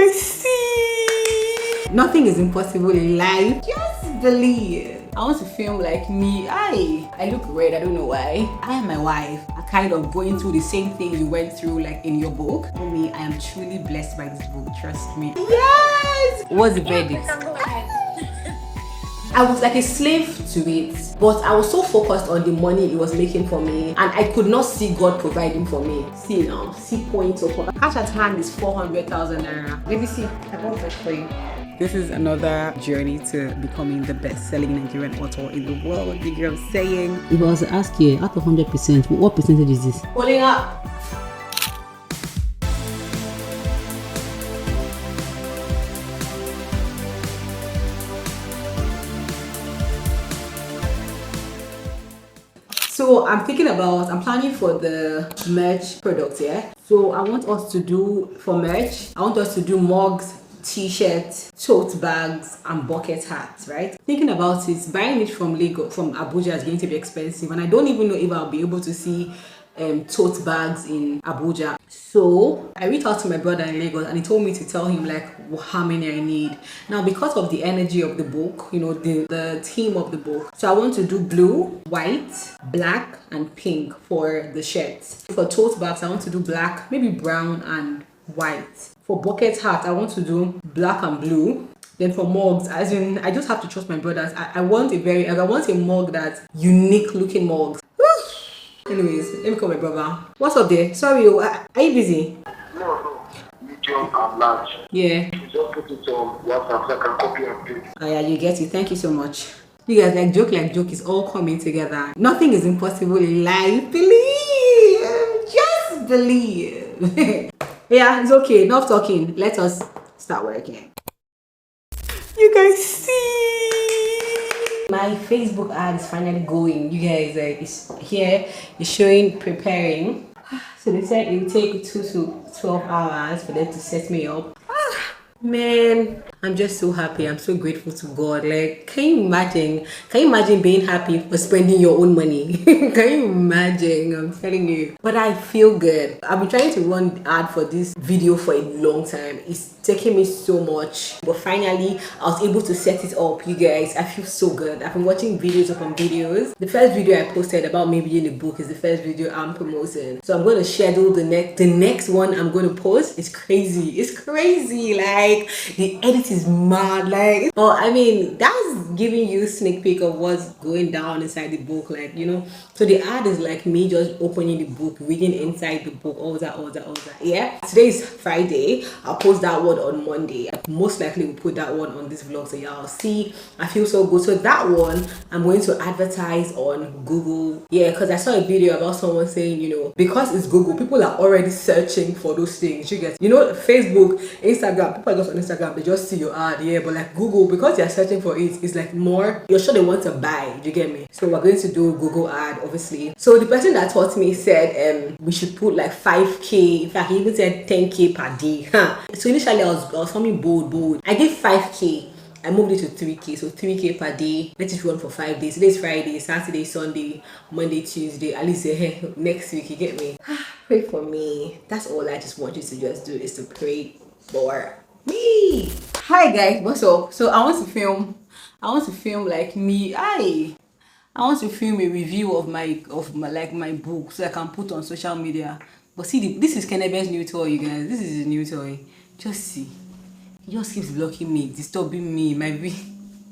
guys see? Nothing is impossible in life. Just believe. I want to film like me. I look red, I don't know why. I and my wife are kind of going through the same thing you went through like in your book. For me, I am truly blessed by this book, trust me. Yes! What's the verdict? I was like a slave to it, but I was so focused on the money it was making for me, and I could not see God providing for me. See now, see points of cash at hand is 400,000 naira. Let me see. I bought that for you. This is another journey to becoming the best-selling Nigerian author in the world. You get what I'm saying? If I was to ask you, out of 100%, what percentage is this? Pulling up. So I'm planning for the merch products, yeah? So I want us to do, for merch, I want us to do mugs, t-shirts, tote bags, and bucket hats, right? Thinking about it, buying it from Lagos, from Abuja is going to be expensive, and I don't even know if I'll be able to see tote bags in Abuja. So I reached out to my brother in Lagos, and he told me to tell him like how many I need. Now, because of the energy of the book, you know, the theme of the book, so I want to do blue, white, black, and pink for the shirts. For tote bags, I want to do black, maybe brown and white. For bucket hat, I want to do black and blue. Then for mugs, as in, I just have to trust my brothers. I want a mug that's unique looking mugs. Anyways, let me call my brother. What's up there? Sorry, are you busy? No. Medium and large. Yeah. You just put it on WhatsApp so I can copy and paste. Oh yeah, you get it. Thank you so much. You guys, like joke is all coming together. Nothing is impossible in life. Believe. Just believe. Yeah, it's okay. Enough talking. Let us start working. You guys see? My Facebook ad is finally going. You guys, like, it's here. It's showing preparing. So they said it will take 2 to 12 hours for them to set me up. Man, I'm just so happy. I'm so grateful to God. Like, can you imagine being happy for spending your own money? Can you imagine? I'm telling you. But I feel good. I've been trying to run the ad for this video for a long time. It's taking me so much, but finally I was able to set it up. You guys, I feel so good. I've been watching videos upon videos. The first video I posted about me being a book is the first video I'm promoting. So I'm going to schedule the next one I'm going to post. It's crazy. Like, the edit is mad. Like, oh, I mean, that's giving you a sneak peek of what's going down inside the book, like, you know. So the ad is like me just opening the book, reading inside the book, all that. Yeah, today is Friday. I'll post that one on Monday. I most likely will put that one on this vlog, so y'all see. I feel so good. So that one I'm going to advertise on Google. Yeah, because I saw a video about someone saying, you know, because it's Google, people are already searching for those things. You get, you know, Facebook, Instagram, people are just on Instagram, they just see your ad. Yeah, but like Google, because they're searching for it, it's like more, you're sure they want to buy. You get me? So we're going to do Google ad, obviously. So the person that taught me said we should put like 5k. In fact, he even said 10k per day. So initially I was forming bold. I gave 5k. I moved it to 3k, so 3k per day. Let it run for 5 days. Today's Friday, Saturday, Sunday, Monday, Tuesday. At least next week, you get me? Pray for me. That's all I just want you to just do, is to pray for me. Hi guys, what's up? So I want to film like me. I want to film a review of my book so I can put on social media. But see, this is Kenebe's new toy, you guys. This is his new toy. Just see. He just keeps blocking me, disturbing me,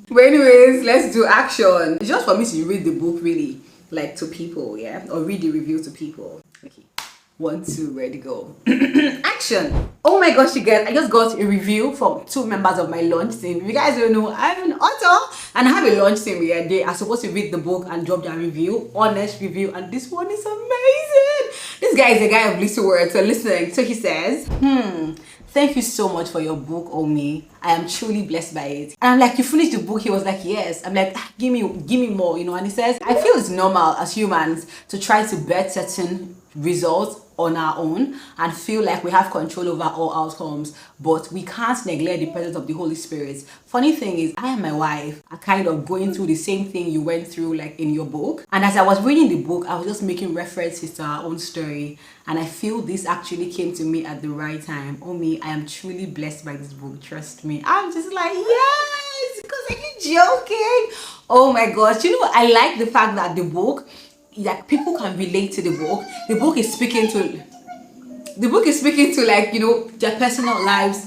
But anyways, let's do action. It's just for me to read the book, really, like, to people, yeah? Or read the review to people. Okay. 1, 2, ready, go. Action! Oh my gosh, you guys, I just got a review from 2 members of my launch team. If you guys don't know, I'm an author and I have a launch team where they are supposed to read the book and drop their review, honest review, and this one is amazing. This guy is a guy of little words, so listen. So he says, thank you so much for your book, Omi. I am truly blessed by it. And I'm like, you finished the book? He was like, yes. I'm like, give me more, you know. And he says, I feel it's normal as humans to try to bet certain results on our own and feel like we have control over all outcomes, but we can't neglect the presence of the Holy Spirit. Funny thing is, I and my wife are kind of going through the same thing you went through, like in your book. And as I was reading the book, I was just making references to our own story, and I feel this actually came to me at the right time. Oh me, I am truly blessed by this book, trust me. I'm just like, yes, because are you joking? Oh my gosh, you know, I like the fact that the book, like, people can relate to the book. The book is speaking to like, you know, their personal lives.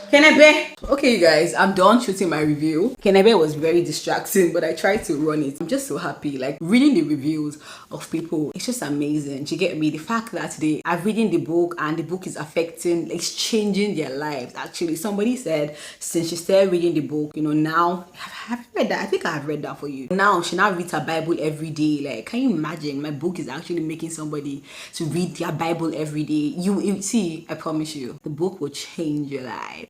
Kenebe. Okay, you guys, I'm done shooting my review. Kenebe was very distracting, but I tried to run it. I'm just so happy, like reading the reviews of people. It's just amazing. Do you get me? The fact that they are reading the book and the book is affecting, it's changing their lives. Actually, somebody said since she started reading the book, you know, now have you read that? I think I have read that for you. Now she now reads her Bible every day. Like, can you imagine? My book is actually making somebody to read their Bible every day. You see, I promise you, the book will change your life.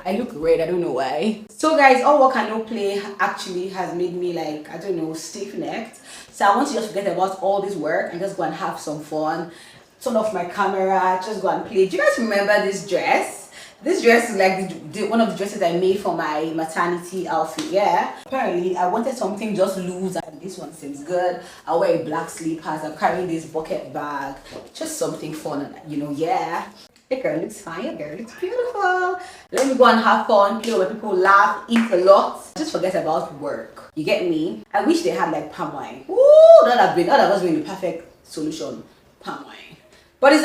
I look red, I don't know why. So guys, all work and no play actually has made me, like, I don't know, stiff-necked. So I want to just forget about all this work and just go and have some fun. Turn off my camera, just go and play. Do you guys remember this dress? This dress is like one of the dresses I made for my maternity outfit. Yeah, apparently I wanted something just loose, and this one seems good. I wear a black slippers, I'm carrying this bucket bag, just something fun, you know. Yeah, your girl looks fine, your girl looks beautiful. Let me go and have fun, play where people laugh, eat a lot, just forget about work. You get me? I wish they had like palm wine. Ooh, that would have been the perfect solution. Palm wine. But it's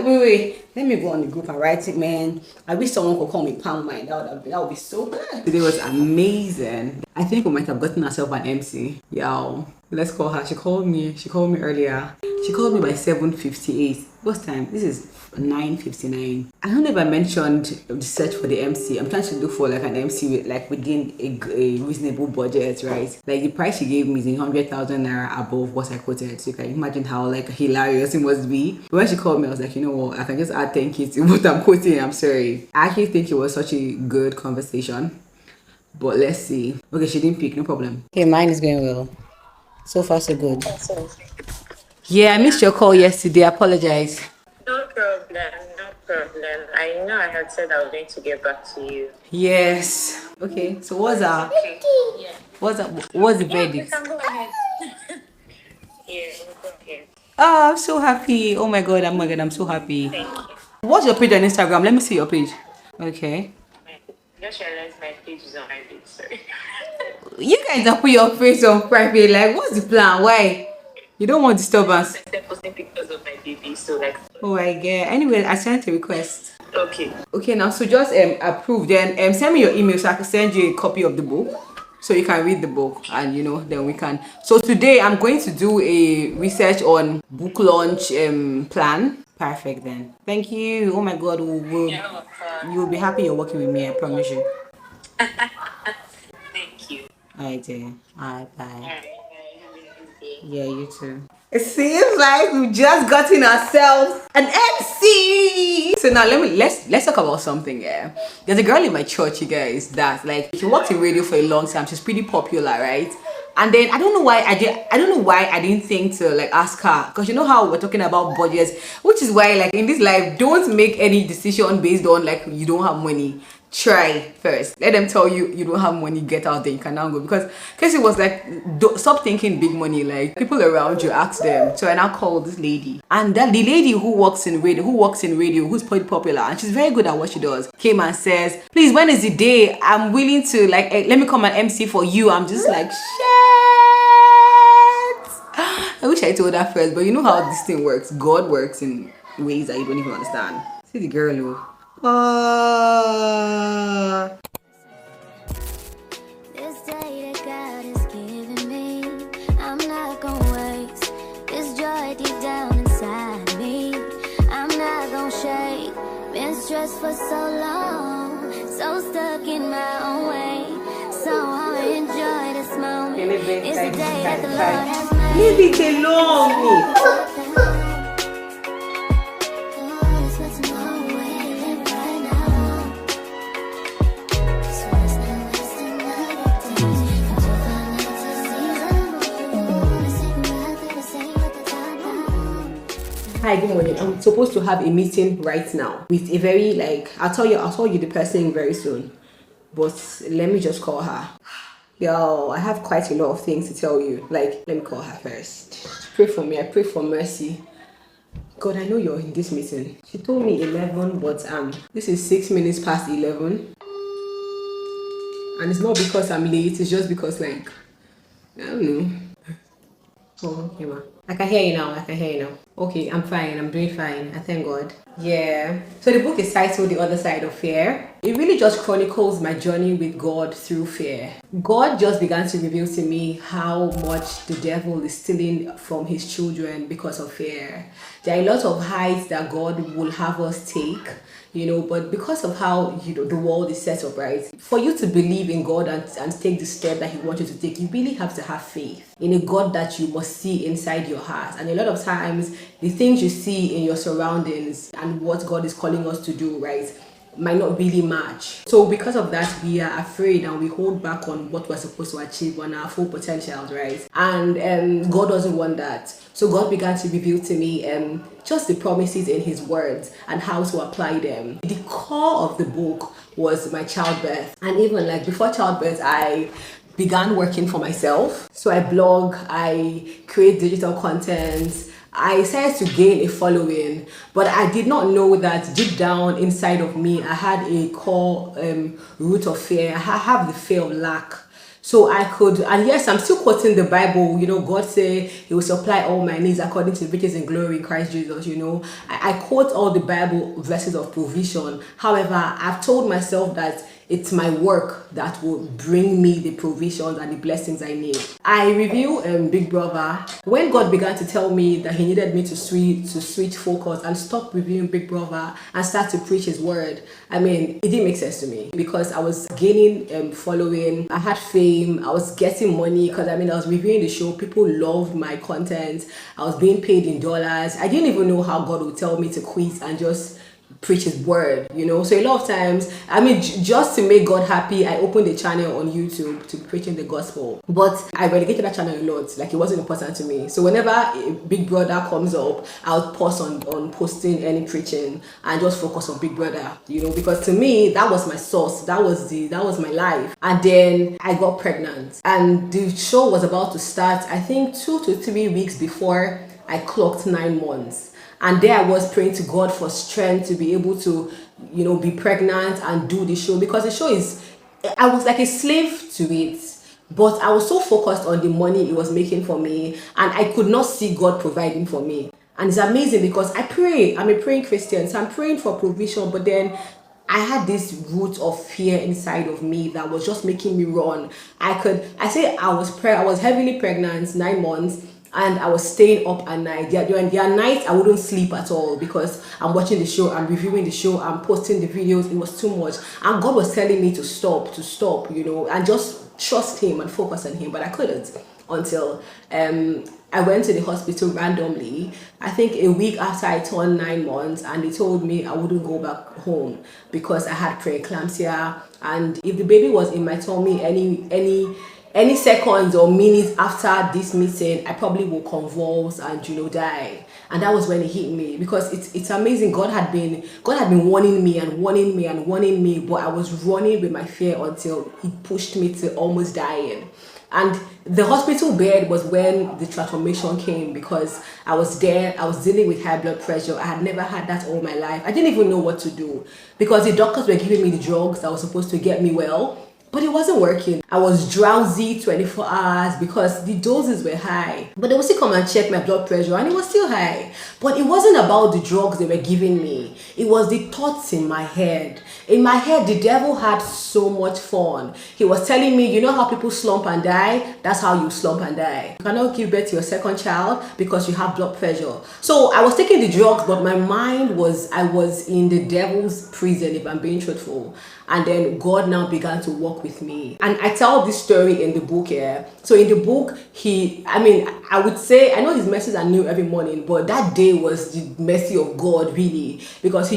wait, let me go on the group and write it, man. I wish someone could call me palm wine. That would be so good. Today was amazing. I think we might have gotten ourselves an MC. Yo, let's call her. She called me earlier. She called me by 7:58. What's time? This is 9:59. I don't know if I mentioned the search for the MC. I'm trying to look for like an MC with like within a reasonable budget, right? Like the price she gave me is 100,000 naira above what I quoted. So you can imagine how like hilarious it must be. But when she called me, I was like, you know what? I can just add 10K to what I'm quoting. I'm sorry. I actually think it was such a good conversation. But let's see. Okay, she didn't pick. No problem. Okay, mine is going well. So far, so good. Yeah, I missed your call yesterday. I apologize. No problem, no problem. I know I had said I was going to get back to you. Yes. Okay, so what's the verdict? You can go ahead. Yeah, we'll go ahead. Oh, I'm so happy. Oh my god, I'm so happy. Thank you. What's your page on Instagram? Let me see your page. Okay. Just realized my page is on my page, sorry. You guys are put your face on private. Like, what's the plan? Why? You don't want disturbance. I started posting pictures of my baby, so like. Oh my god. Anyway, I sent a request. Okay. Okay, now so just approve. Then send me your email so I can send you a copy of the book, so you can read the book, and you know, then we can. So today I'm going to do a research on book launch plan. Perfect then. Thank you. Oh my god, you will be happy you're working with me, I promise you. Thank you. Alright, dear. Alright, bye. Alright, have a good day. Yeah, you too. It seems like we've just gotten ourselves an MC. So now let's talk about something. Yeah, there's a girl in my church, you guys, that like she worked in radio for a long time. She's pretty popular, right? And then I don't know why I didn't think to like ask her, because you know how we're talking about budgets, which is why like in this life, don't make any decision based on like you don't have money. Try first. Let them tell you you don't have money, get out there, you can now go. Because Casey was like, stop thinking big money, like people around you, ask them. So I now called this lady, and that the lady who works in radio, who's pretty popular and she's very good at what she does, came and says, please, when is the day? I'm willing to like let me come and MC for you. I'm just like, shit. I wish I told her first, but you know how this thing works. God works in ways that you don't even understand. See the girl who this day that God has given me, I'm not gonna waste this joy deep down inside me. I'm not gonna shake. Been stressed for so long, so stuck in my own way. So I'ma enjoy this moment. It's the day that the Lord has made. Leave it alone. Hi, good morning. I'm supposed to have a meeting right now with a very I'll tell you the person very soon. But let me just call her. Yo, I have quite a lot of things to tell you. Let me call her first. Pray for me. I pray for mercy. God, I know you're in this meeting. She told me 11, but this is 6 minutes past 11. And it's not because I'm late, it's just because I don't know. Oh, okay, ma. I can hear you now. Okay, I'm fine. I'm doing fine. I thank God. Yeah. So the book is titled The Other Side of Fear. It really just chronicles my journey with God through fear. God just began to reveal to me how much the devil is stealing from his children because of fear. There are a lot of heights that God will have us take, but because of how the world is set up, right? For you to believe in God and take the step that he wants you to take, you really have to have faith in a God that you must see inside your heart. And a lot of times the things you see in your surroundings and what God is calling us to do, right, might not really match. So because of that, we are afraid and we hold back on what we're supposed to achieve on our full potential, right? And God doesn't want that. So God began to reveal to me just the promises in his words and how to apply them. The core of the book was my childbirth. And even before childbirth, I began working for myself. So I blog, I create digital content, I started to gain a following, but I did not know that deep down inside of me, I had a core root of fear. I have the fear of lack. So I could, and yes, I'm still quoting the Bible, God say he will supply all my needs according to the riches and glory in Christ Jesus, I quote all the Bible verses of provision. However, I've told myself that it's my work that will bring me the provisions and the blessings I need. I review Big Brother. When God began to tell me that he needed me to switch focus and stop reviewing Big Brother and start to preach his word, it didn't make sense to me because I was gaining following, I had fame, I was getting money because I was reviewing the show, people loved my content, I was being paid in dollars. I didn't even know how God would tell me to quit and just preach his word, so a lot of times, just to make God happy, I opened a channel on YouTube to preaching the gospel, but I relegated that channel a lot. It wasn't important to me. So whenever a Big Brother comes up, I'll pause on posting any preaching and just focus on Big Brother, because to me that was my source, that was my life. And then I got pregnant and the show was about to start, I think 2 to 3 weeks before I clocked 9 months. And there I was praying to God for strength to be able to, be pregnant and do the show, because the show I was like a slave to it. But I was so focused on the money it was making for me, and I could not see God providing for me. And it's amazing because I pray, I'm a praying Christian, so I'm praying for provision, but then I had this root of fear inside of me that was just making me run. I was heavily pregnant, 9 months. And I was staying up at night. There are nights I wouldn't sleep at all because I'm watching the show, I'm reviewing the show, I'm posting the videos. It was too much. And God was telling me to stop, and just trust him and focus on him. But I couldn't until I went to the hospital randomly, I think a week after I turned 9 months, and they told me I wouldn't go back home because I had preeclampsia. And if the baby was in my tummy any seconds or minutes after this meeting, I probably will convulse and die. And that was when it hit me, because it's amazing. God had been warning me, but I was running with my fear until he pushed me to almost dying. And the hospital bed was when the transformation came, because I was there, I was dealing with high blood pressure. I had never had that all my life. I didn't even know what to do because the doctors were giving me the drugs that was supposed to get me well, but it wasn't working. I was drowsy 24 hours because the doses were high. But they would still come and check my blood pressure and it was still high. But it wasn't about the drugs they were giving me. It was the thoughts in my head. In my head, the devil had so much fun. He was telling me, you know how people slump and die? That's how you slump and die. You cannot give birth to your second child because you have blood pressure. So I was taking the drugs, but my mind I was in the devil's prison, if I'm being truthful. And then God now began to work with me. And I tell this story in the book here. So in the book, I would say, I know his mercies are new every morning, but that day was the mercy of God, really. Because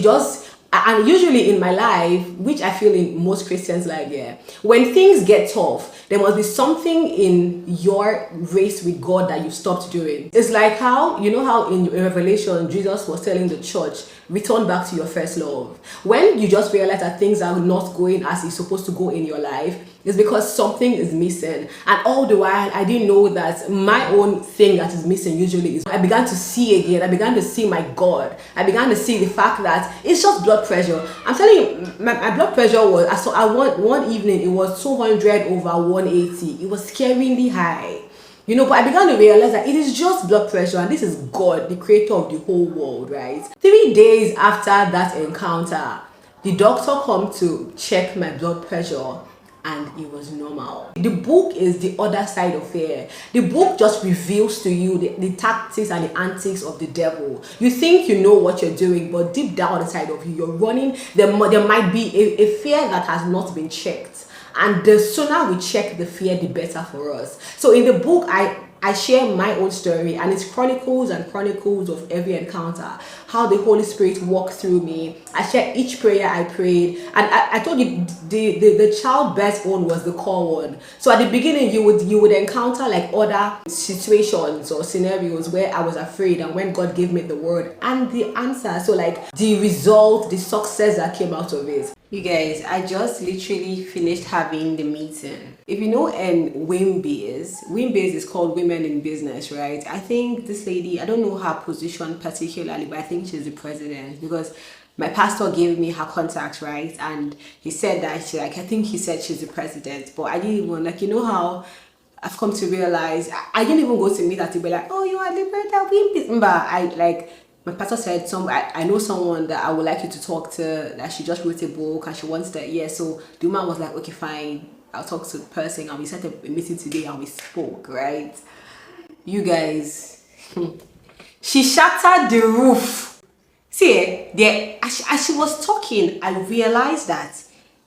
And usually in my life, which I feel in most Christians' life, yeah, when things get tough, there must be something in your race with God that you stopped doing. It's like how, you know how in Revelation, Jesus was telling the church, return back to your first love. When you just realize that things are not going as it's supposed to go in your life, it's because something is missing. And all the while, I didn't know that my own thing that is missing usually is I began to see again. I began to see my God. I began to see the fact that it's just blood pressure. I'm telling you, my blood pressure was, I saw one evening, it was 200 over 180. It was scaringly high. You know, but I began to realize that it is just blood pressure, and this is God, the creator of the whole world, right? 3 days after that encounter, the doctor come to check my blood pressure, and it was normal. The book is the other side of fear. The book just reveals to you the tactics and the antics of the devil. You think you know what you're doing, but deep down inside of you, you're running. There might be a fear that has not been checked. And the sooner we check the fear, the better for us. So in the book, I share my own story, and it's chronicles and chronicles of every encounter, how the Holy Spirit walked through me. I share each prayer I prayed, and I told you the childbirth one was the core one. So at the beginning, you would encounter like other situations or scenarios where I was afraid, and when God gave me the word and the answer, so like the result, the success that came out of it. You guys, I just literally finished having the meeting. If you know WIMBIZ is called Women in Business, right? I think this lady, I don't know her position particularly, but I think she's the president, because my pastor gave me her contact, right? And he said that I think he said she's the president, but I didn't even, like, you know how I've come to realize, I didn't even go to meet her to be like, oh, you are the president, WIMBIZ. But my pastor said, I know someone that I would like you to talk to, that she just wrote a book and she wants that. Yeah, so the woman was like, okay, fine, I'll talk to the person. And we set up a meeting today and we spoke, right? You guys, she shattered the roof. See, as she was talking, I realized that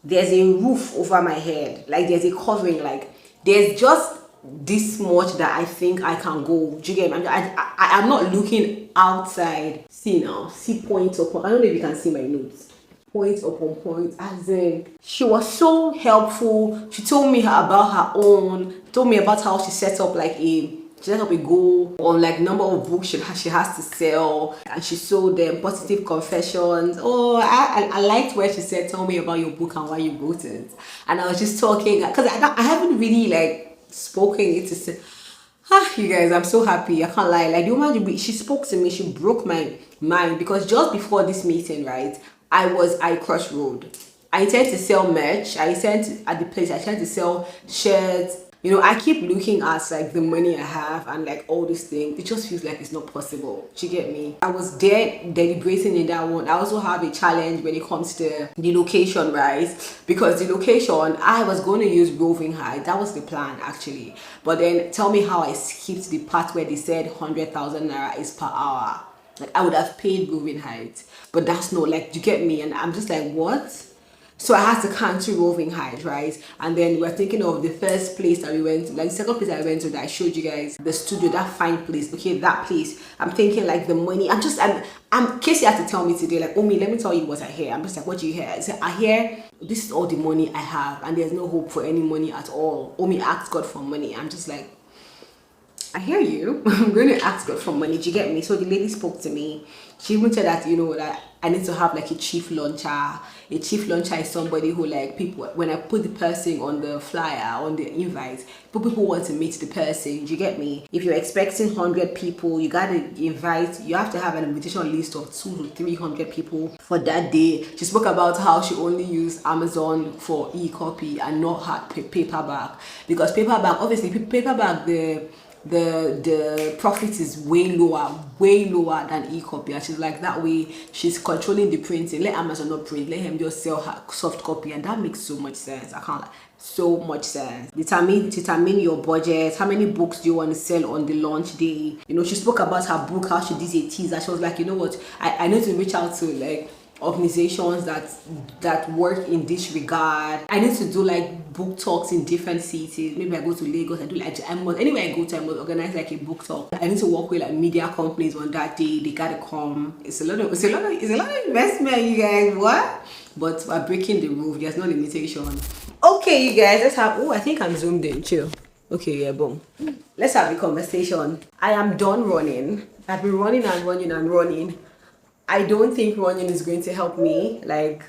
there's a roof over my head. Like there's a covering, like there's just this much that I think I can go. Do you get me? I'm not looking outside. See now, see points upon, I don't know if you can see my notes. Points upon points, as in she was so helpful. She told me about her own, told me about how she set up a goal on like number of books she has to sell, and she sold them. Positive confessions. Oh, I liked where she said, tell me about your book and why you wrote it. And I was just talking because I haven't really spoken it to say, you guys, I'm so happy. I can't lie. Like the woman, she spoke to me, she broke my mind, because just before this meeting, right, I crossed road. I intend to sell merch. I intend to sell shirts. You know, I keep looking at like the money I have and like all these things. It just feels like it's not possible. Do you get me? I was there deliberating in that one. I also have a challenge when it comes to the location, right? Because the location, I was going to use Roving Heights. That was the plan actually. But then tell me how I skipped the part where they said 100,000 naira is per hour. Like I would have paid Roving Heights, but that's not, like, do you get me? And I'm just like, what? So I had to cancel Roving Heights, right? And then we're thinking of the first place that we went to, like the second place I went to that I showed you guys, the studio, that fine place. Okay, that place. I'm thinking like the money. Casey had to tell me today, like, Omi, let me tell you what I hear. I'm just like, what do you hear? I said, I hear this is all the money I have and there's no hope for any money at all. Omi asked God for money. I'm just like, I hear you. I'm going to ask God for money. Do you get me? So the lady spoke to me. She even said that, you know, that I need to have like a chief launcher. A chief launcher is somebody who, like, people, when I put the person on the flyer, on the invite, people want to meet the person. Do you get me? If you're expecting 100 people, you got to invite, you have to have an invitation list of 200 to 300 people for that day. She spoke about how she only used Amazon for e-copy and not her paperback, because paperback, obviously paperback, the profit is way lower than e-copy, and she's like, that way she's controlling the printing. Let Amazon not print, let him just sell her soft copy, and that makes so much sense. I can't lie, so much sense. Determine your budget. How many books do you want to sell on the launch day? You know, she spoke about her book, how she did a teaser. She was like, you know what, I need to reach out to like organizations that work in this regard. I need to do like book talks in different cities. Maybe I go to Lagos, I do like anywhere I go to, I must organize like a book talk. I need to work with like media companies on that day. They gotta come. It's a lot of investment, you guys. What? But we're breaking the rule. There's no limitation. Okay, you guys, let's have. Oh, I think I'm zoomed in. Chill. Okay, yeah, boom. Let's have a conversation. I am done running. I've been running and running and running. I don't think running is going to help me like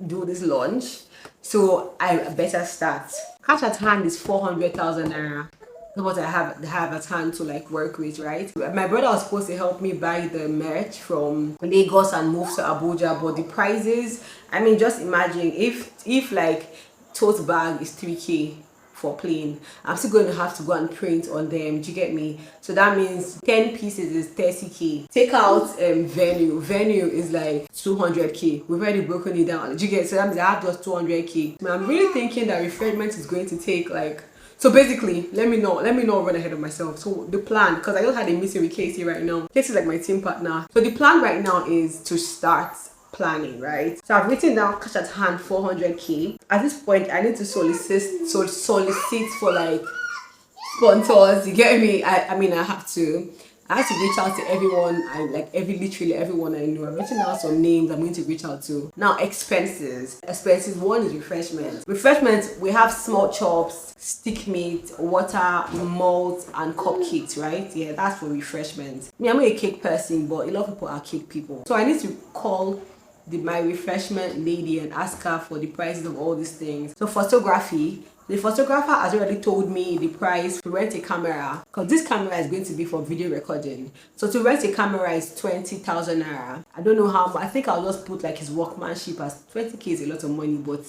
do this launch, so I better start. Cash at hand is 400,000 naira. That's what I have at hand to like work with, right? My brother was supposed to help me buy the merch from Lagos and move to Abuja, but the prices, I mean, just imagine if like tote bag is 3K for plain, I'm still going to have to go and print on them. Do you get me? So that means 10 pieces is 30K. Take out venue is like 200K. We've already broken it down. Do you get? So that means I have just 200K. I'm really thinking that refreshment is going to take like, so basically, let me not run ahead of myself. So the plan, because I just had a meeting with Casey right now. Casey's like my team partner. So the plan right now is to start planning, right? So I've written down cash at hand 400K. At this point, I need to solicit for like sponsors. You get me? I mean, I have to reach out to everyone. Literally everyone I know. I'm writing down some names I'm going to reach out to. Now, expenses. One is refreshments, we have small chops, stick meat, water, malt, and cupcakes, right? Yeah, that's for refreshments. Me, I'm not a cake person, but a lot of people are cake people. So I need to call my refreshment lady and ask her for the prices of all these things. So photography, the photographer has already told me the price to rent a camera, because this camera is going to be for video recording. So to rent a camera is 20,000 naira. I don't know how much. I think I'll just put like his workmanship as 20K is a lot of money, but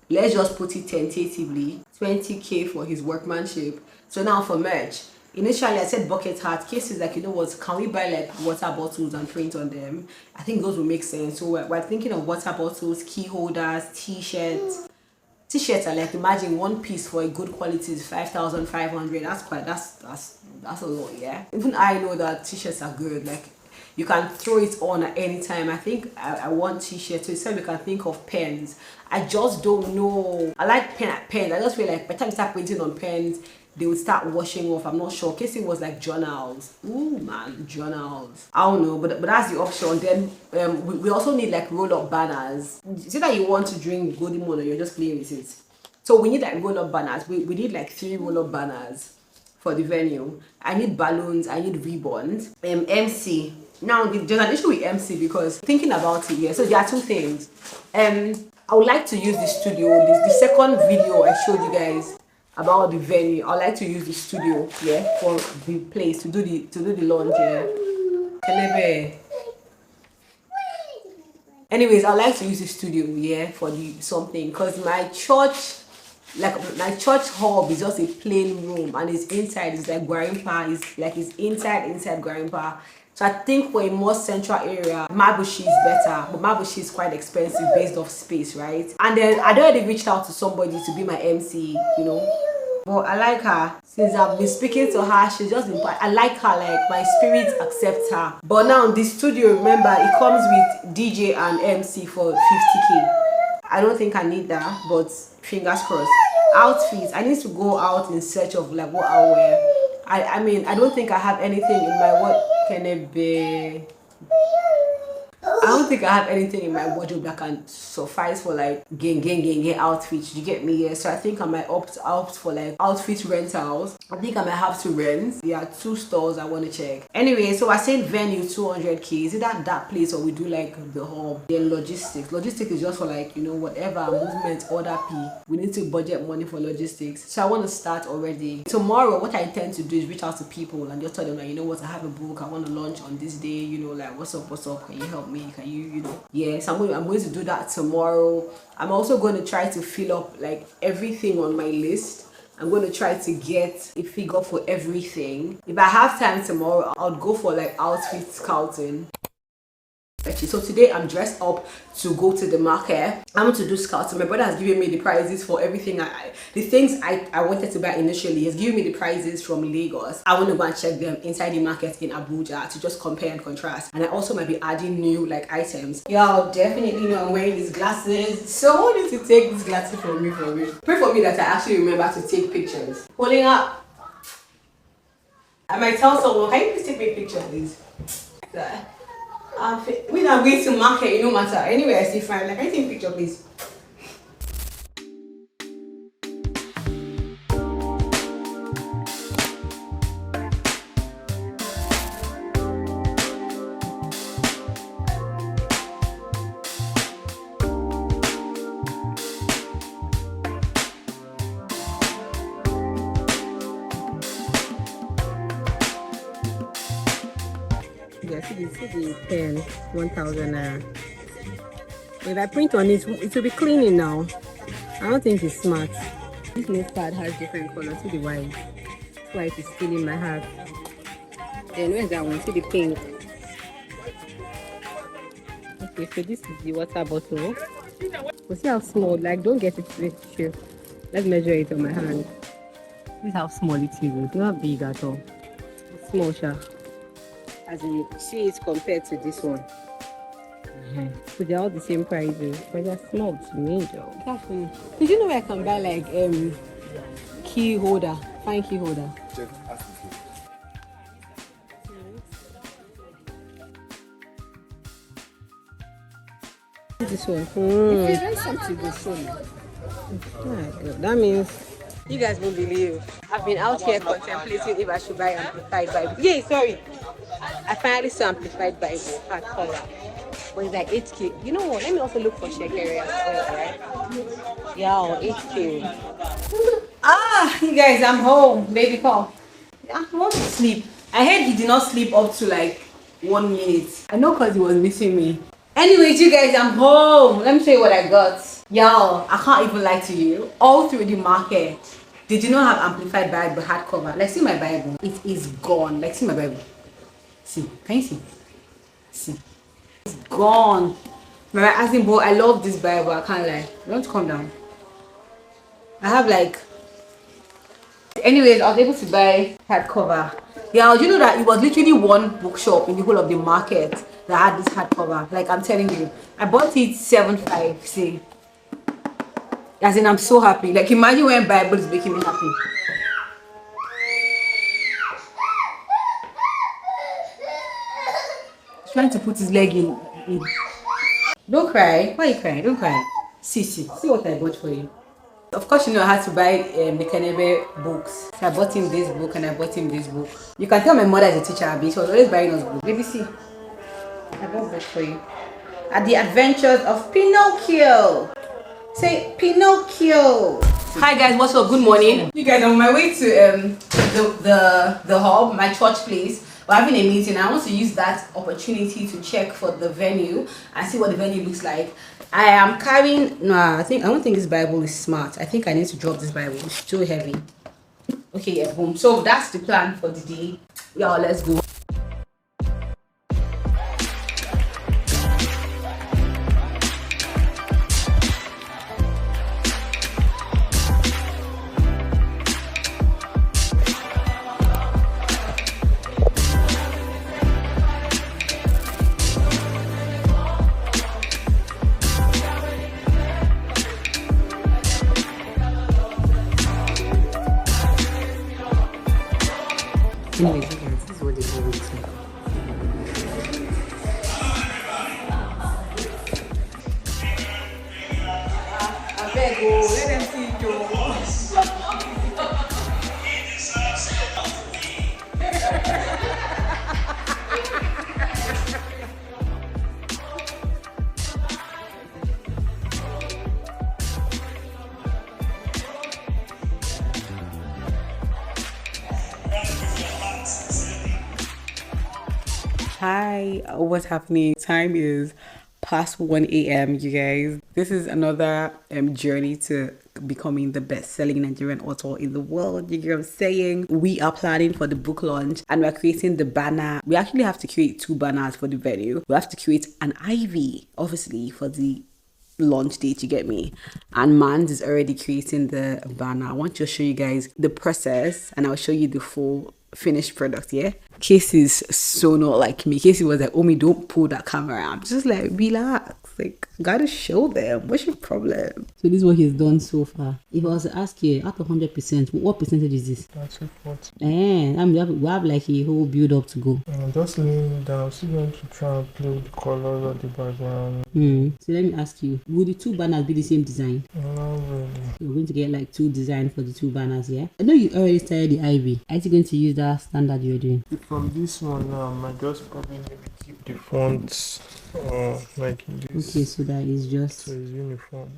let's just put it tentatively 20K for his workmanship. So now for merch, initially I said bucket hat. Cases like, you know what, can we buy like water bottles and print on them? I think those will make sense. So we're thinking of water bottles, key holders, t-shirts. T-shirts are like, imagine one piece for a good quality is 5,500. That's a lot, yeah. Even I know that t-shirts are good. Like, you can throw it on at any time. I think I want t-shirts. So instead we can think of pens. I just don't know. I like pens. I just feel like by the time you start printing on pens, they would start washing off. I'm not sure. Casey was like journals. Ooh man, journals. I don't know, but that's the option. Then we also need like roll-up banners. Say that you want to drink golden moon or you're just playing with it. So we need like roll-up banners. We need like 3 roll-up banners for the venue. I need balloons. I need ribbons. MC. Now there's an issue with MC because thinking about it, yeah. So there are 2 things. I would like to use the studio. The second video I showed you guys about the venue, I like to use the studio, yeah, for the place to do the launch, yeah. Anyways, I like to use the studio, yeah, for the something, because my church hub is just a plain room and it's inside. It's like Gwarimpa. It's inside Gwarimpa. So I think for a more central area, Mabushi is better, but Mabushi is quite expensive based off space, right? And then I'd already reached out to somebody to be my MC, you know. But I like her. Since I've been speaking to her, she's just been, I like her, like my spirit accepts her. But now the studio, remember, it comes with DJ and MC for 50K. I don't think I need that, but fingers crossed. Outfits, I need to go out in search of like what I'll wear. I mean, I don't think I have anything in my I don't think I have anything in my wardrobe that can suffice for like gang outfits. You get me? Yeah. So I think I might opt for like outfit rentals. I think I might have to rent. There are 2 stores I want to check. Anyway, so I said venue 200K. Is it that place or we do like the hub? Then logistics. Logistics is just for like, you know, whatever movement order P. We need to budget money for logistics. So I want to start already. Tomorrow, what I intend to do is reach out to people and just tell them like, you know what, I have a book. I want to launch on this day. You know, like what's up? Can you help me? Can you know? Yes, I'm going to do that tomorrow. I'm also going to try to fill up like everything on my list. I'm going to try to get a figure for everything. If I have time tomorrow, I'll go for like outfit scouting. So today I'm dressed up to go to the market. I'm going to do scouts. My brother has given me the prices for everything. The things I wanted to buy initially. He's giving me the prices from Lagos. I want to go and check them inside the market in Abuja to just compare and contrast. And I also might be adding new like items. Y'all definitely know I'm wearing these glasses. Someone needs to take these glasses from me for me. Pray for me that I actually remember to take pictures. Holding up. I might tell someone, can you please take me a picture, please? When I'm going to market, it no matter. Anyway, I see fine. Like, can you take a picture, please? Yeah, see the pen, 1,000 naira. If I print on it, it will be cleaning now. I don't think it's smart. This notepad has different colors. See the white. White is still in my heart. Then where's that one? See the pink. Okay, so this is the water bottle. But see how small, like don't get it to tissue. Let's measure it on my hand. This is how small it is. It's not big at all. It's small, sure. As you see it compared to this one. So they're all the same prices, but they're small to me though. Careful. Did you know where I can buy like key holder, fine key holder? This one. If you something to show me. That means you guys won't believe. I've been out here contemplating if I should buy Amplified Bible. Yeah, sorry. I finally saw Amplified Bible at color. But it's like 8K. You know what? Let me also look for Shekeri as well, right? Yeah, 8K. You guys, I'm home. Baby call. I want to sleep. I heard he did not sleep up to like 1 minute. I know because he was missing me. Anyways, you guys, I'm home. Let me show you what I got. Y'all, I can't even lie to you. All through the market, they do not have Amplified Bible hardcover. Like, see my Bible. It is gone. Like, see my Bible. See. Can you see? See. It's gone. My asking, boy, I love this Bible. I can't lie. Don't calm down. I have like... Anyways, I was able to buy hardcover. Yeah, you know that it was literally one bookshop in the whole of the market that had this hardcover. Like, I'm telling you, I bought it 7.5. See, as in, I'm so happy. Like, imagine when Bible is making me happy. He's trying to put his leg in. Don't cry. Why are you crying? Don't cry. See what I bought for you. Of course, you know I had to buy the Kenebe books. So I bought him this book and I bought him this book. You can tell my mother is a teacher, Abby. She was always buying us books. Baby, see. I bought books for you. At the Adventures of Pinocchio. Say Pinocchio. Hi guys, what's up? Good morning. You guys, I'm on my way to the hub, my church place. We're having a meeting. I want to use that opportunity to check for the venue and see what the venue looks like. I am carrying I don't think this Bible is smart. I think I need to drop this Bible. It's too heavy. Okay, yeah, boom. So that's the plan for the day. Y'all, let's go. Anyways, you guys, this is what they do with me. I beg you, let them see you. Hi, what's happening? Time is past 1 a.m. you guys. This is another journey to becoming the best-selling Nigerian author in the world. You get what I'm saying? We are planning for the book launch and we're creating the banner. We actually have to create 2 banners for the venue. We have to create an IV, obviously, for the launch date, you get me? And Mans is already creating the banner. I want to show you guys the process and I'll show you the full finished product. Yeah, Casey's so not like me. Casey was like, oh me, don't pull that camera. I'm just like, relax, like gotta show them. What's your problem? So this is what he's done so far. If I was to ask you, out of 100%, what percentage is this? That's it. What? We have like a whole build up to go. I'm just laying it down. I'm still going to try and play with the colors of the background. So let me ask you, will the 2 banners be the same design? Not really. You're going to get like 2 designs for the 2 banners, yeah? I know you already started the ivy. Are you going to use that standard you're doing? From this one now, I might just probably maybe keep the fonts like this. Okay, so that is just So it's uniform.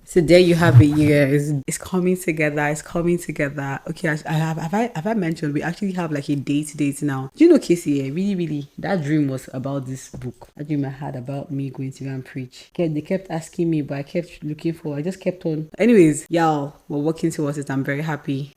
So there you have it, you guys. It's coming together. It's coming together. Okay, have I mentioned we actually have like a date now? Do you know, Casey? Really, that dream was about this book. That dream I had about me going to go and preach. They kept asking me, but I kept looking for. I just kept on. Anyways, y'all, we're working towards it. I'm very happy.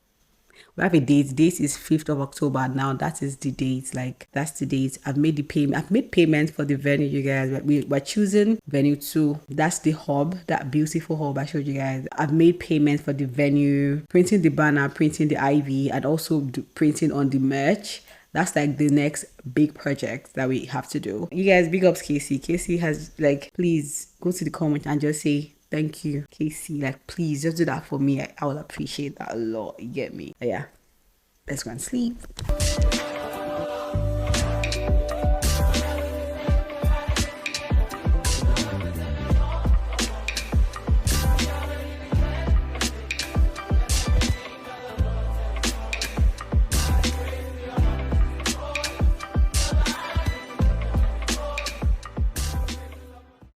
We have a date. Date is 5th of October now. That is the date. Like, that's the date. I've made the payment. I've made payment for the venue, you guys. We're choosing venue 2. That's the hub, that beautiful hub I showed you guys. I've made payment for the venue, printing the banner, printing the IV, and also printing on the merch. That's like the next big project that we have to do. You guys, big ups Casey. Casey has like, please go to the comment and just say, thank you, Casey. Like, please just do that for me. I would appreciate that a lot. You get me? But yeah, let's go and sleep.